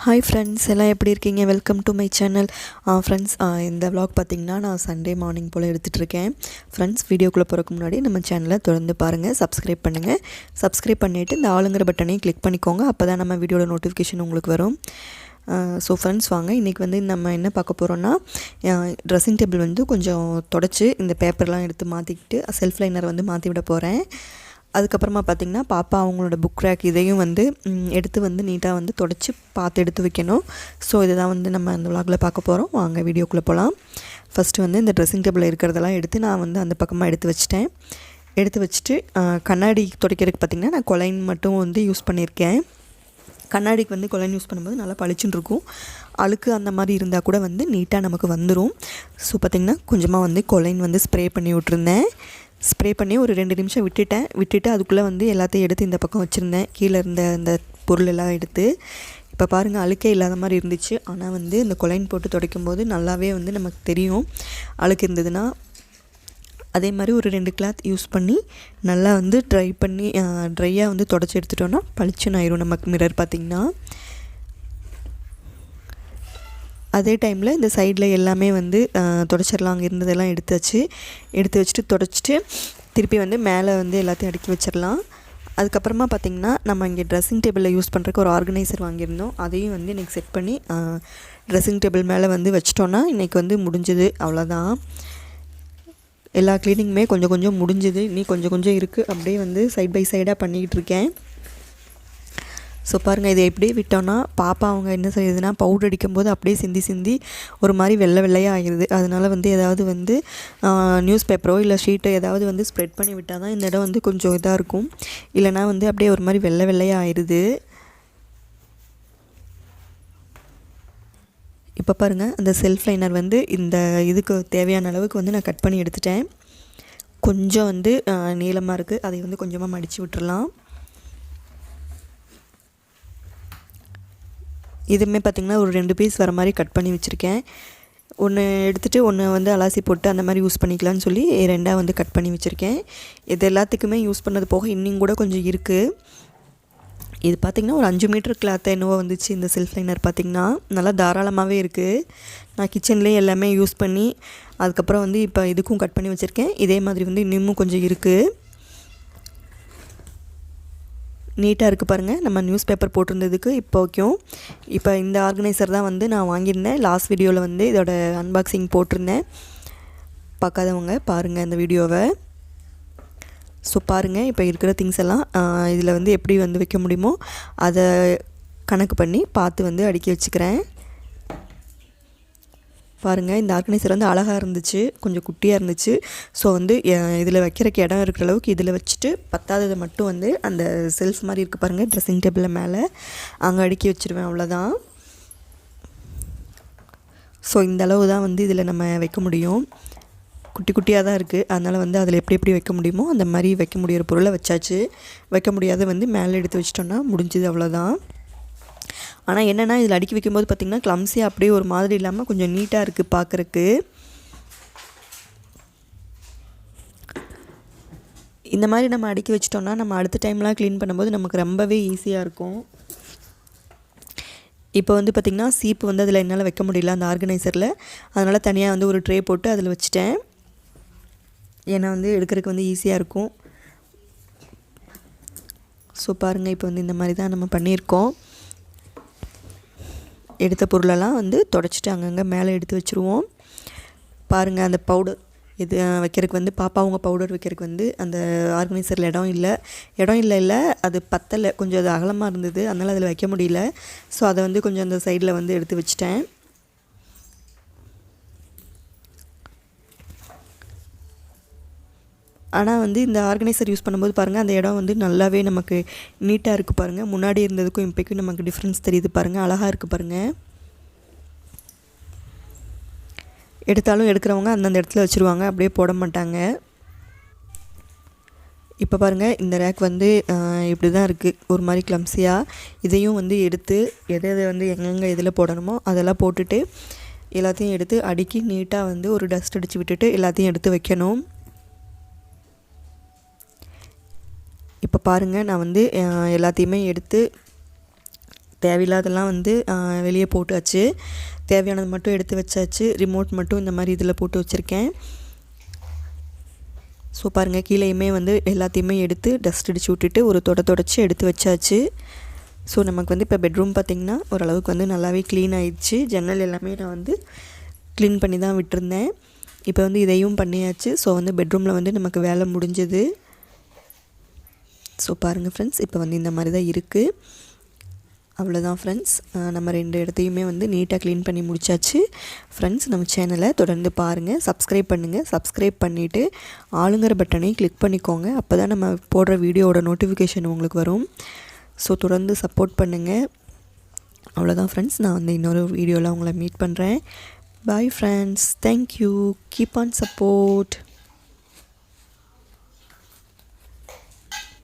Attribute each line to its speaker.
Speaker 1: Hi friends, எல்லாம் எப்படி இருக்கீங்க? Welcome to my channel. Friends, இந்த vlog பார்த்திங்கன்னா நான் சண்டே மார்னிங் போல் எடுத்துகிட்ருக்கேன். ஃப்ரெண்ட்ஸ், வீடியோக்குள்ளே போகிறக்கு முன்னாடி நம்ம சேனலை தொடர்ந்து பாருங்கள், சப்ஸ்கிரைப் பண்ணுங்கள். சப்ஸ்கிரைப் பண்ணிவிட்டு இந்த ஆளுங்கிற பட்டனையும் கிளிக் பண்ணிக்கோங்க. அப்போ தான் நம்ம வீடியோட நோட்டிஃபிகேஷன் உங்களுக்கு வரும். ஸோ ஃப்ரெண்ட்ஸ், வாங்க இன்றைக்கி வந்து நம்ம என்ன பார்க்க போகிறோன்னா, ட்ரெஸ்ஸிங் டேபிள் வந்து கொஞ்சம் தொடச்சி இந்த பேப்பர்லாம் எடுத்து மாற்றிக்கிட்டு செல்ஃப் லைனர் வந்து மாற்றி விட போகிறேன். அதுக்கப்புறமா பார்த்திங்கன்னா பாப்பா அவங்களோட புக் ரேக் இதையும் வந்து எடுத்து வந்து நீட்டாக வந்து தொடச்சி பார்த்து எடுத்து வைக்கணும். ஸோ இதுதான் வந்து நம்ம இந்த விலாகில் பார்க்க போகிறோம். வாங்க வீடியோக்குள்ளே போகலாம். ஃபஸ்ட்டு வந்து இந்த ட்ரெஸ்ஸிங் டேபிளில் இருக்கிறதெல்லாம் எடுத்து நான் வந்து அந்த பக்கமாக எடுத்து வச்சுட்டேன். எடுத்து வச்சுட்டு கண்ணாடி துடைக்கிறதுக்கு பார்த்திங்கன்னா நான் கொலைன் மட்டும் வந்து யூஸ் பண்ணியிருக்கேன். கண்ணாடிக்கு வந்து கொலைன் யூஸ் பண்ணும்போது நல்லா பளிச்சுன்னு இருக்கும். அழுக்கு அந்த மாதிரி இருந்தால் கூட வந்து நீட்டாக நமக்கு வந்துடும். ஸோ பார்த்திங்கன்னா கொஞ்சமாக வந்து கொலைன் வந்து ஸ்ப்ரே பண்ணி விட்டுருந்தேன். ஸ்ப்ரே பண்ணி ஒரு 2 நிமிஷம் விட்டுட்டு அதுக்குள்ளே வந்து எல்லாத்தையும் எடுத்து இந்த பக்கம் வச்சுருந்தேன். கீழே இருந்த அந்த பொருள் எல்லாம் எடுத்து. இப்போ பாருங்கள், அழுக்கே இல்லாத மாதிரி இருந்துச்சு. ஆனால் வந்து இந்த கொலைன் போட்டு துடைக்கும் போது நல்லாவே வந்து நமக்கு தெரியும் அழுக்கு இருந்ததுன்னா. அதே மாதிரி ஒரு 2 கிளாத் யூஸ் பண்ணி நல்லா வந்து ட்ரையாக வந்து தொடச்சி எடுத்துட்டோன்னா பளிச்சுன்னு ஆயிரும் நமக்கு மிரர் பார்த்திங்கன்னா. அதே டைமில் இந்த சைடில் எல்லாமே வந்து தொடச்சிடலாம். அங்கே இருந்ததெல்லாம் எடுத்து வச்சுட்டு தொடச்சிட்டு திருப்பி வந்து மேலே வந்து எல்லாத்தையும் அடுக்கி வச்சிடலாம். அதுக்கப்புறமா பார்த்திங்கன்னா நம்ம இங்கே ட்ரெஸ்ஸிங் டேபிளில் யூஸ் பண்ணுறதுக்கு ஒரு ஆர்கனைசர் வாங்கியிருந்தோம். அதையும் வந்து இன்றைக்கி செட் பண்ணி ட்ரெஸ்ஸிங் டேபிள் மேலே வந்து வச்சிட்டோன்னா இன்றைக்கி வந்து முடிஞ்சுது. அவ்வளோதான், எல்லா க்ளீனிங்குமே கொஞ்சம் கொஞ்சம் முடிஞ்சுது. இன்னி கொஞ்சம் இருக்குது. அப்படியே வந்து சைட் பை சைடாக பண்ணிக்கிட்டு இருக்கேன். ஸோ பாருங்கள், இதை எப்படியே விட்டோன்னா பாப்பா அவங்க என்ன செய்யுதுன்னா பவுடர் அடிக்கும்போது அப்படியே சிந்தி ஒரு மாதிரி வெள்ளையாக ஆகிடுது. அதனால் வந்து ஏதாவது வந்து நியூஸ் பேப்பரோ இல்லை ஷீட்டோ ஏதாவது வந்து ஸ்ப்ரெட் பண்ணி விட்டால் தான் இந்த இடம் வந்து கொஞ்சம் இதாக இருக்கும். இல்லைனா வந்து அப்படியே ஒரு மாதிரி வெள்ளையாக ஆயிடுது. இப்போ பாருங்கள், அந்த செல்ஃப் லைனர் வந்து இந்த இதுக்கு தேவையான அளவுக்கு வந்து நான் கட் பண்ணி எடுத்துட்டேன். கொஞ்சம் வந்து நீளமாக இருக்குது, அதை வந்து கொஞ்சமாக மடித்து விட்டுறலாம். இதுவுமே பார்த்திங்கன்னா ஒரு 2 பீஸ் வர மாதிரி கட் பண்ணி வச்சுருக்கேன். ஒன்று எடுத்துகிட்டு ஒன்று வந்து அலாசி போட்டு அந்த மாதிரி யூஸ் பண்ணிக்கலான்னு சொல்லி 2ஆக வந்து கட் பண்ணி வச்சுருக்கேன். இது எல்லாத்துக்குமே யூஸ் பண்ணது போக இன்னும் கூட கொஞ்சம் இருக்குது. இது பார்த்திங்கன்னா ஒரு 5 மீட்டர் கிளாத்தை என்னவோ வந்துச்சு. இந்த செல்ஃப் லைனர் பார்த்திங்கன்னா நல்லா தாராளமாகவே இருக்குது. நான் கிச்சன்லேயே எல்லாமே யூஸ் பண்ணி அதுக்கப்புறம் வந்து இப்போ இதுக்கும் கட் பண்ணி வச்சுருக்கேன். இதே மாதிரி வந்து இன்னமும் கொஞ்சம் இருக்குது. நீட்டாக இருக்குது பாருங்கள், நம்ம நியூஸ் பேப்பர் போட்டிருந்ததுக்கு இப்போக்கும். இப்போ இந்த ஆர்கனைசர் தான் வந்து நான் வாங்கியிருந்தேன். லாஸ்ட் வீடியோவில் வந்து இதோட அன்பாக்சிங் போட்டிருந்தேன். பார்க்காதவங்க பாருங்கள் இந்த வீடியோவை. ஸோ பாருங்கள், இப்போ இருக்கிற திங்ஸ் எல்லாம் இதில் வந்து எப்படி வந்து வைக்க முடியுமோ அதை கணக்கு பண்ணி பார்த்து வந்து அடுக்கி வச்சுக்கிறேன். பாருங்கள், இந்த ஆர்கனைசர் வந்து அழகாக இருந்துச்சு, கொஞ்சம் குட்டியாக இருந்துச்சு. ஸோ வந்து இதில் வைக்கிறக்கு இடம் இருக்கிற அளவுக்கு இதில் வச்சுட்டு பத்தாததை மட்டும் வந்து அந்த செல்ஃப் மாதிரி இருக்குது பாருங்கள், ட்ரெஸ்ஸிங் டேபிளில் மேலே அங்கே அடுக்கி வச்சுருவேன். அவ்வளோதான். ஸோ இந்த அளவு தான் வந்து இதில் நம்ம வைக்க முடியும். குட்டியாக தான் இருக்குது. அதனால் வந்து அதில் எப்படி வைக்க முடியுமோ அந்த மாதிரி வைக்க முடியிற பொருளை வச்சாச்சு. வைக்க முடியாத வந்து மேலே எடுத்து வச்சிட்டோன்னா முடிஞ்சுது. அவ்வளோதான். ஆனால் என்னென்னா இதில் அடுக்கி வைக்கும்போது பார்த்திங்கன்னா க்ளம்ஸியாக அப்படியே ஒரு மாதிரி இல்லாமல் கொஞ்சம் நீட்டாக இருக்குது பார்க்குறக்கு. இந்த மாதிரி நம்ம அடுக்கி வச்சிட்டோன்னா நம்ம அடுத்த டைம்லாம் க்ளீன் பண்ணும்போது நமக்கு ரொம்பவே ஈஸியாக இருக்கும். இப்போ வந்து பார்த்திங்கன்னா சீப்பு வந்து அதில் என்னால் வைக்க முடியல அந்த ஆர்கனைசரில். அதனால் தனியாக வந்து ஒரு ட்ரே போட்டு அதில் வச்சுட்டேன். ஏன்னா வந்து எடுக்கிறதுக்கு வந்து ஈஸியாக இருக்கும். ஸோ பாருங்கள், இப்போ வந்து இந்த மாதிரி தான் நம்ம பண்ணியிருக்கோம். எடுத்த பொருளெல்லாம் வந்து தொடச்சிட்டு அங்கங்கே மேலே எடுத்து வச்சுருவோம். பாருங்கள், அந்த பவுடர் இது வைக்கிறதுக்கு வந்து பாப்பா அவங்க பவுடர் வைக்கிறதுக்கு வந்து அந்த ஆர்கனைசரில் இடம் இல்லை, அது பத்தலை, கொஞ்சம் அது அகலமாக இருந்தது. அதனால் அதில் வைக்க முடியல. ஸோ அதை வந்து கொஞ்சம் அந்த சைடில் வந்து எடுத்து வச்சிட்டேன். ஆனால் வந்து இந்த ஆர்கனைசர் யூஸ் பண்ணும்போது பாருங்கள், அந்த இடம் வந்து நல்லாவே நமக்கு நீட்டாக இருக்குது பாருங்கள். முன்னாடி இருந்ததுக்கும் இப்போக்கும் நமக்கு டிஃப்ரென்ஸ் தெரியுது பாருங்கள். அழகாக இருக்குது பாருங்கள். எடுத்தாலும் எடுக்கிறவங்க அந்தந்த இடத்துல வச்சுருவாங்க, அப்படியே போட மாட்டாங்க. இப்போ பாருங்கள், இந்த ரேக் வந்து இப்படி தான் இருக்குது, ஒரு மாதிரி க்ளம்ஸியாக. இதையும் வந்து எடுத்து எதை வந்து எங்கெங்கே எதில் போடணுமோ அதெல்லாம் போட்டுட்டு எல்லாத்தையும் எடுத்து அடுக்கி நீட்டாக வந்து ஒரு டஸ்ட் அடித்து விட்டுட்டு எல்லாத்தையும் எடுத்து வைக்கணும். இப்போ பாருங்கள், நான் வந்து எல்லாத்தையுமே எடுத்து தேவையில்லாதெல்லாம் வந்து வெளியே போட்டாச்சு. தேவையானது மட்டும் எடுத்து வச்சாச்சு. ரிமோட் மட்டும் இந்த மாதிரி இதில் போட்டு வச்சுருக்கேன். ஸோ பாருங்கள், கீழேயுமே வந்து எல்லாத்தையுமே எடுத்து டஸ்ட் அடித்து விட்டுட்டு ஒரு தொடச்சி எடுத்து வச்சாச்சு. ஸோ நமக்கு வந்து இப்போ பெட்ரூம் பார்த்திங்கன்னா ஓரளவுக்கு வந்து நல்லாவே க்ளீன் ஆயிடுச்சு. ஜன்னல் எல்லாமே நான் வந்து க்ளீன் பண்ணி தான் விட்டுருந்தேன். இப்போ வந்து இதையும் பண்ணியாச்சு. ஸோ வந்து பெட்ரூமில் வந்து நமக்கு வேலை முடிஞ்சது. ஸோ பாருங்கள் ஃப்ரெண்ட்ஸ், இப்போ வந்து இந்த மாதிரி தான் இருக்குது. அவ்வளோதான் ஃப்ரெண்ட்ஸ், நம்ம 2 இடத்தையுமே வந்து நீட்டாக க்ளீன் பண்ணி முடிச்சாச்சு. ஃப்ரெண்ட்ஸ், நம்ம சேனலை தொடர்ந்து பாருங்கள், சப்ஸ்கிரைப் பண்ணுங்கள். சப்ஸ்கிரைப் பண்ணிவிட்டு ஆளுங்கிற பட்டனையும் கிளிக் பண்ணிக்கோங்க. அப்போ தான் நம்ம போடுற வீடியோவோட நோட்டிஃபிகேஷன் உங்களுக்கு வரும். ஸோ தொடர்ந்து சப்போர்ட் பண்ணுங்கள். அவ்வளோதான் ஃப்ரெண்ட்ஸ், நான் வந்து இன்னொரு வீடியோவில் உங்களை மீட் பண்ணுறேன். Bye friends, thank you, keep on support.